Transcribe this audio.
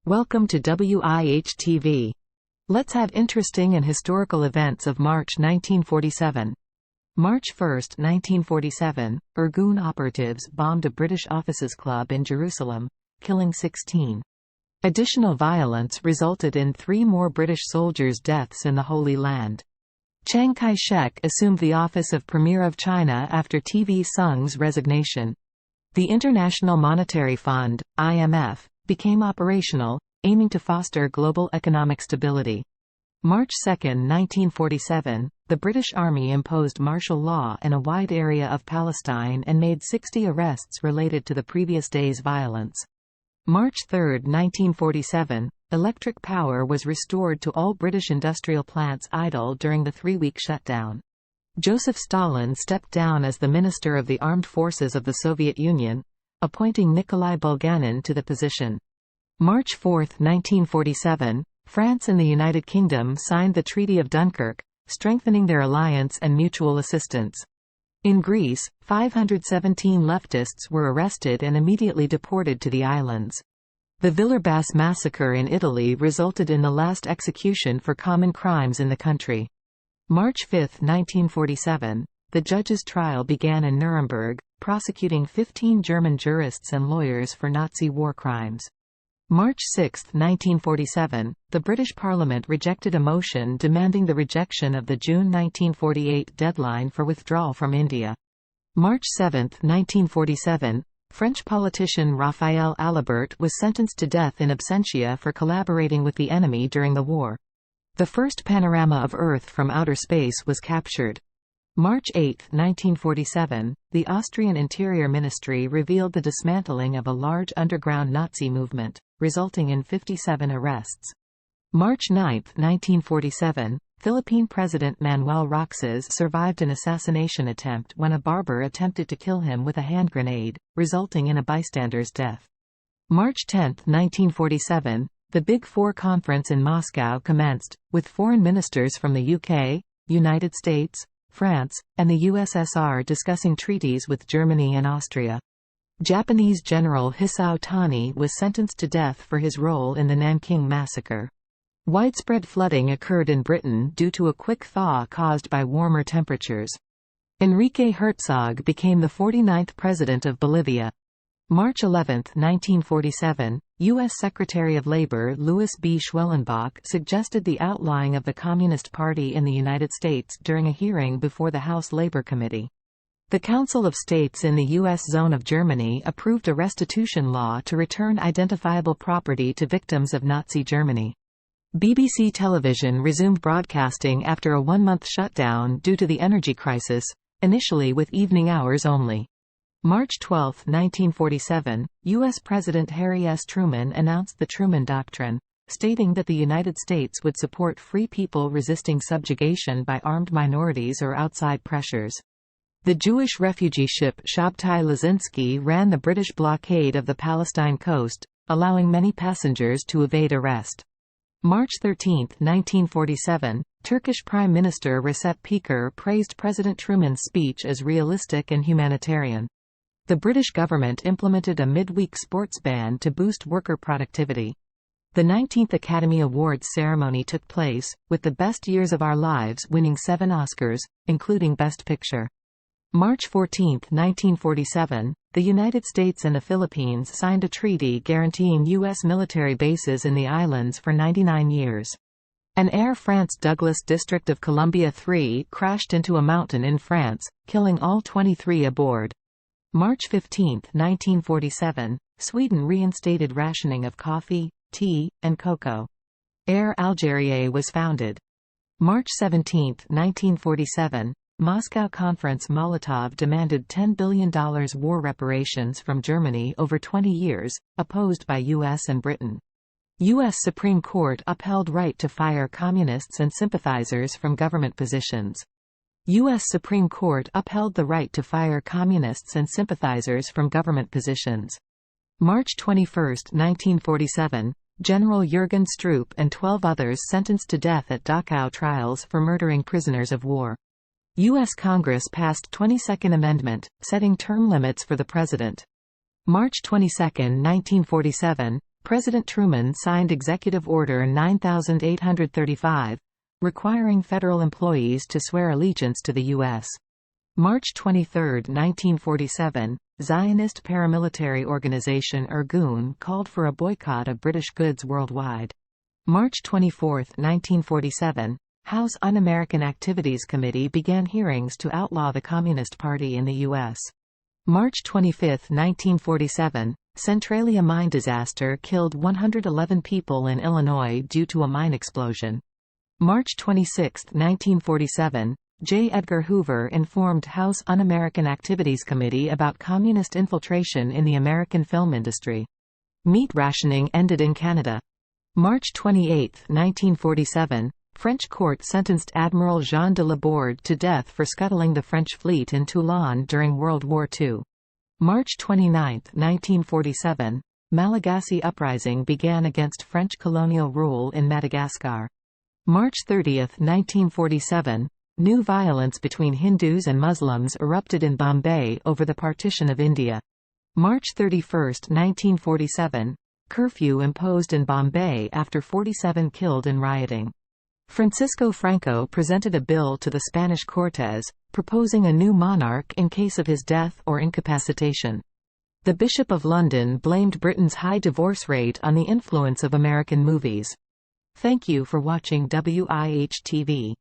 Welcome to WIH TV. Let's have interesting and historical events of March 1947. March 1, 1947, Irgun operatives bombed a British officers' club in Jerusalem, killing 16. Additional violence resulted in 3 more British soldiers' deaths in the Holy Land. Chiang Kai-shek assumed the office of Premier of China after TV Sung's resignation. The International Monetary Fund, IMF, became operational, aiming to foster global economic stability. March 2, 1947, the British Army imposed martial law in a wide area of Palestine and made 60 arrests related to the previous day's violence. March 3, 1947, electric power was restored to all British industrial plants idle during the 3-week shutdown. Joseph Stalin stepped down as the Minister of the Armed Forces of the Soviet Union, appointing Nikolai Bulganin to the position. March 4, 1947, France and the United Kingdom signed the Treaty of Dunkirk, strengthening their alliance and mutual assistance. In Greece, 517 leftists were arrested and immediately deported to the islands. The Villeurbanne massacre in Italy resulted in the last execution for common crimes in the country. March 5, 1947, the judge's trial began in Nuremberg, prosecuting 15 German jurists and lawyers for Nazi war crimes. March 6, 1947, the British Parliament rejected a motion demanding the rejection of the June 1948 deadline for withdrawal from India. March 7, 1947, French politician Raphaël Alibert was sentenced to death in absentia for collaborating with the enemy during the war. The first panorama of Earth from outer space was captured. March 8, 1947, the Austrian Interior Ministry revealed the dismantling of a large underground Nazi movement, resulting in 57 arrests. March 9, 1947, Philippine President Manuel Roxas survived an assassination attempt when a barber attempted to kill him with a hand grenade, resulting in a bystander's death. March 10, 1947, the Big Four conference in Moscow commenced, with foreign ministers from the UK, United States, France, and the USSR discussing treaties with Germany and Austria. Japanese General Hisao Tani was sentenced to death for his role in the Nanking Massacre. Widespread flooding occurred in Britain due to a quick thaw caused by warmer temperatures. Enrique Herzog became the 49th President of Bolivia. March 11, 1947, U.S. Secretary of Labor Louis B. Schwellenbach suggested the outlawing of the Communist Party in the United States during a hearing before the House Labor Committee. The Council of States in the U.S. zone of Germany approved a restitution law to return identifiable property to victims of Nazi Germany. BBC television resumed broadcasting after a 1-month shutdown due to the energy crisis, initially with evening hours only. March 12, 1947, U.S. President Harry S. Truman announced the Truman Doctrine, stating that the United States would support free people resisting subjugation by armed minorities or outside pressures. The Jewish refugee ship Shabtai Luzinsky ran the British blockade of the Palestine coast, allowing many passengers to evade arrest. March 13, 1947, Turkish Prime Minister Recep Peker praised President Truman's speech as realistic and humanitarian. The British government implemented a mid-week sports ban to boost worker productivity. The 19th Academy Awards ceremony took place, with The Best Years of Our Lives winning 7 Oscars, including Best Picture. March 14, 1947, the United States and the Philippines signed a treaty guaranteeing U.S. military bases in the islands for 99 years. An Air France Douglas District of Columbia 3 crashed into a mountain in France, killing all 23 aboard. March 15, 1947, Sweden reinstated rationing of coffee, tea, and cocoa. Air Algérie was founded. March 17, 1947, Moscow Conference Molotov demanded $10 billion war reparations from Germany over 20 years, opposed by U.S. and Britain. U.S. Supreme Court upheld right to fire communists and sympathizers from government positions. U.S. Supreme Court upheld the right to fire communists and sympathizers from government positions. March 21, 1947, General Jürgen Stroop and 12 others sentenced to death at Dachau trials for murdering prisoners of war. U.S. Congress passed 22nd Amendment, setting term limits for the President. March 22, 1947, President Truman signed Executive Order 9835, requiring federal employees to swear allegiance to the U.S. March 23, 1947, Zionist paramilitary organization Irgun called for a boycott of British goods worldwide. March 24, 1947, House Un-American Activities Committee began hearings to outlaw the Communist Party in the U.S. March 25, 1947, Centralia mine disaster killed 111 people in Illinois due to a mine explosion. March 26, 1947, J. Edgar Hoover informed House Un-American Activities Committee about communist infiltration in the American film industry. Meat rationing ended in Canada. March 28, 1947, French court sentenced Admiral Jean de Laborde to death for scuttling the French fleet in Toulon during World War II. March 29, 1947, Malagasy Uprising began against French colonial rule in Madagascar. March 30, 1947, new violence between Hindus and Muslims erupted in Bombay over the partition of India. March 31, 1947, curfew imposed in Bombay after 47 killed in rioting. Francisco Franco presented a bill to the Spanish Cortes, proposing a new monarch in case of his death or incapacitation. The Bishop of London blamed Britain's high divorce rate on the influence of American movies. Thank you for watching WIH TV.